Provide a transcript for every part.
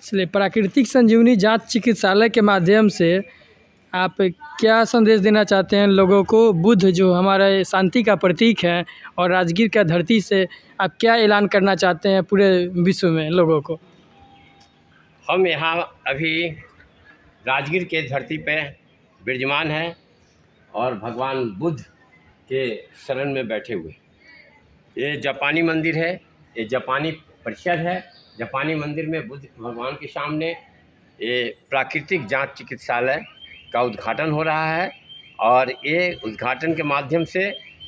इसलिए प्राकृतिक संजीवनी जांच चिकित्सालय के माध्यम से आप क्या संदेश देना चाहते हैं लोगों को? बुद्ध जो हमारे शांति का प्रतीक है और राजगीर का धरती से आप क्या ऐलान करना चाहते हैं पूरे विश्व में लोगों को? हम यहाँ अभी राजगीर के धरती पे विराजमान हैं और भगवान बुद्ध के शरण में बैठे हुए। ये जापानी मंदिर है, ये जापानी परिषद है। जापानी मंदिर में बुद्ध भगवान के सामने ये प्राकृतिक जांच चिकित्सालय का उद्घाटन हो रहा है और ये उद्घाटन के माध्यम से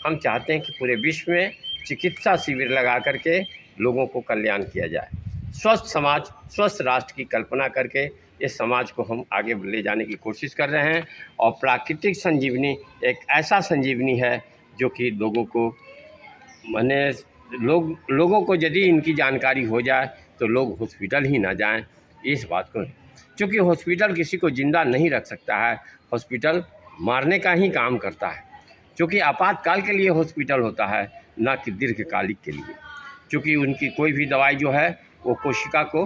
हम चाहते हैं कि पूरे विश्व में चिकित्सा शिविर लगा करके लोगों को कल्याण किया जाए। स्वस्थ समाज, स्वस्थ राष्ट्र की कल्पना करके इस समाज को हम आगे ले जाने की कोशिश कर रहे हैं। और प्राकृतिक संजीवनी एक ऐसा संजीवनी है जो कि लोगों को लोगों को यदि इनकी जानकारी हो जाए तो लोग हॉस्पिटल ही ना जाएं। इस बात को, क्योंकि हॉस्पिटल किसी को ज़िंदा नहीं रख सकता है, हॉस्पिटल मारने का ही काम करता है। क्योंकि आपातकाल के लिए हॉस्पिटल होता है, ना कि दीर्घकालिक के लिए। क्योंकि उनकी कोई भी दवाई जो है वो कोशिका को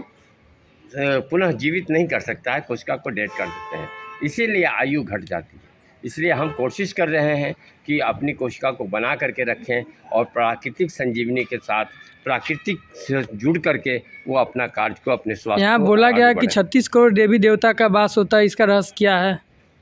पुनः जीवित नहीं कर सकता है, कोशिका को डेड कर देते हैं, इसीलिए आयु घट जाती है। इसलिए हम कोशिश कर रहे हैं कि अपनी कोशिका को बना करके रखें और प्राकृतिक संजीवनी के साथ प्राकृतिक से जुड़ करके वो अपना कार्य को, अपने स्वास्थ्य यहाँ को बोला गया है कि बढ़ाएं। 36 करोड़ देवी देवता का वास होता है, इसका रहस्य क्या है?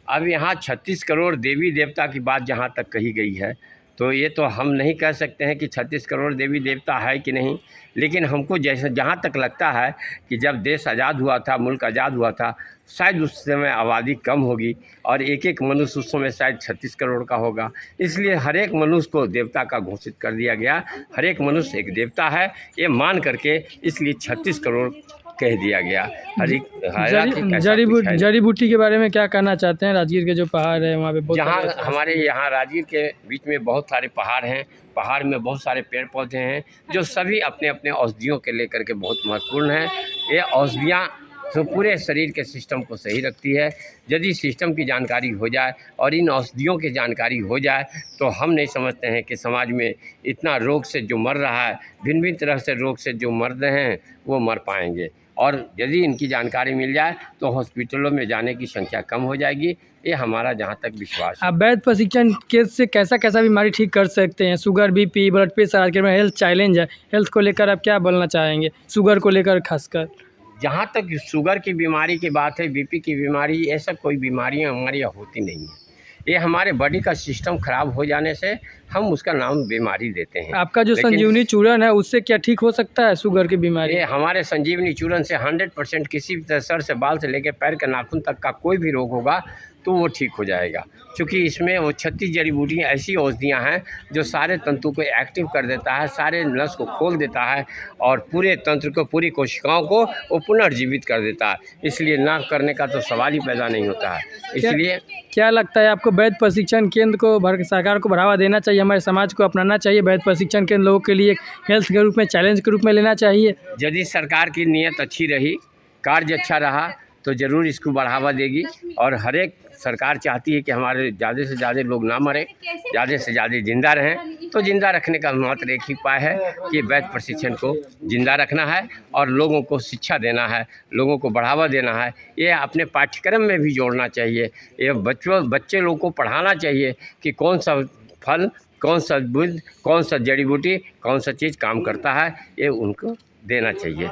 अब यहाँ 36 करोड़ देवी देवता की बात जहाँ तक कही गई है तो ये तो हम नहीं कह सकते हैं कि 36 करोड़ देवी देवता है कि नहीं, लेकिन हमको जैसे जहाँ तक लगता है कि जब देश आज़ाद हुआ था, मुल्क आज़ाद हुआ था, शायद उस समय आबादी कम होगी और एक एक मनुष्य उस समय शायद 36 करोड़ का होगा। इसलिए हर एक मनुष्य को देवता का घोषित कर दिया गया। हर एक मनुष्य एक देवता है ये मान करके, इसलिए 36 करोड़ कह दिया गया। जड़ी बूटी के बारे में क्या कहना चाहते हैं? राजगीर के जो पहाड़ है वहाँ पे बहुत जहाँ हमारे यहाँ राजगीर के बीच में बहुत सारे पहाड़ हैं, पहाड़ में बहुत सारे पेड़ पौधे हैं जो सभी अपने अपने औषधियों के लेकर के बहुत महत्वपूर्ण हैं। ये औषधियाँ तो पूरे शरीर के सिस्टम को सही रखती है। यदि सिस्टम की जानकारी हो जाए और इन औषधियों की जानकारी हो जाए तो हम नहीं समझते हैं कि समाज में इतना रोग से जो मर रहा है, भिन्न भिन्न तरह से रोग से जो मर रहे हैं वो मर पाएंगे। और यदि इनकी जानकारी मिल जाए तो हॉस्पिटलों में जाने की संख्या कम हो जाएगी। ये हमारा जहाँ तक विश्वास है। आप वैध प्रशिक्षण के से कैसा कैसा बीमारी ठीक कर सकते हैं? शुगर, बीपी, ब्लड प्रेशर, आज के में हेल्थ चैलेंज है, हेल्थ को लेकर आप क्या बोलना चाहेंगे? शुगर को लेकर खासकर जहाँ तक शुगर की बीमारी की बात है, बीपी की बीमारी, ऐसा कोई बीमारियाँ हमारे यहाँ होती नहीं है। ये हमारे बॉडी का सिस्टम खराब हो जाने से हम उसका नाम बीमारी देते हैं। आपका जो संजीवनी चूर्ण है उससे क्या ठीक हो सकता है शुगर की बीमारी? ये हमारे संजीवनी चूर्ण से 100% किसी भी सर से बाल से लेकर पैर के नाखून तक का कोई भी रोग होगा तो वो ठीक हो जाएगा। क्योंकि इसमें वो 36 जड़ी बूटियाँ ऐसी औषधियाँ हैं जो सारे तंतु को एक्टिव कर देता है, सारे नस को खोल देता है और पूरे तंत्र को, पूरी कोशिकाओं को वो पुनर्जीवित कर देता है। इसलिए ना करने का तो सवाल ही पैदा नहीं होता है। इसलिए क्या लगता है आपको वैध प्रशिक्षण केंद्र को सरकार को बढ़ावा देना चाहिए, हमारे समाज को अपनाना चाहिए? वैध प्रशिक्षण केंद्र लोगों के लिए एक हेल्थ के रूप में, चैलेंज के रूप में लेना चाहिए? यदि सरकार की नीयत अच्छी रही, कार्य अच्छा रहा तो ज़रूर इसको बढ़ावा देगी। और हर एक सरकार चाहती है कि हमारे ज़्यादा से ज़्यादा लोग ना मरें, ज़्यादा से ज़्यादा ज़िंदा रहें। तो ज़िंदा रखने का मात्र एक ही उपाय है कि वैध प्रशिक्षण को ज़िंदा रखना है और लोगों को शिक्षा देना है, लोगों को बढ़ावा देना है। ये अपने पाठ्यक्रम में भी जोड़ना चाहिए। ये बच्चे लोगों को पढ़ाना चाहिए कि कौन सा फल, कौन सा बुद्ध, कौन सा जड़ी बूटी, कौन सा चीज़ काम करता है, ये उनको देना चाहिए।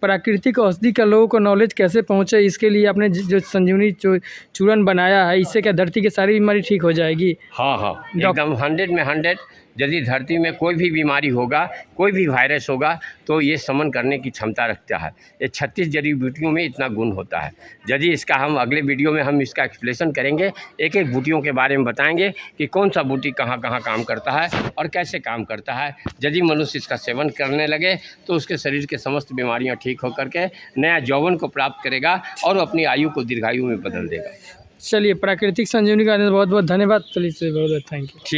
प्राकृतिक औषधि का लोगों को नॉलेज कैसे पहुंचे, इसके लिए आपने जो संजीवनी चूर्ण बनाया है, इससे क्या धरती की सारी बीमारी ठीक हो जाएगी? हाँ, एकदम 100 में 100। यदि धरती में कोई भी बीमारी होगा, कोई भी वायरस होगा तो ये समन करने की क्षमता रखता है। ये 36 जड़ी बूटियों में इतना गुण होता है। यदि इसका हम अगले वीडियो में हम इसका एक्सप्लेनेशन करेंगे, एक एक बूटियों के बारे में बताएंगे कि कौन सा बूटी कहाँ कहाँ काम करता है और कैसे काम करता है। यदि मनुष्य इसका सेवन करने लगे तो उसके शरीर के समस्त बीमारियाँ ठीक होकर के नया यौवन को प्राप्त करेगा और अपनी आयु को दीर्घायु में बदल देगा। चलिए, प्राकृतिक संजीवनी का बहुत बहुत धन्यवाद। चलिए, बहुत बहुत थैंक यू।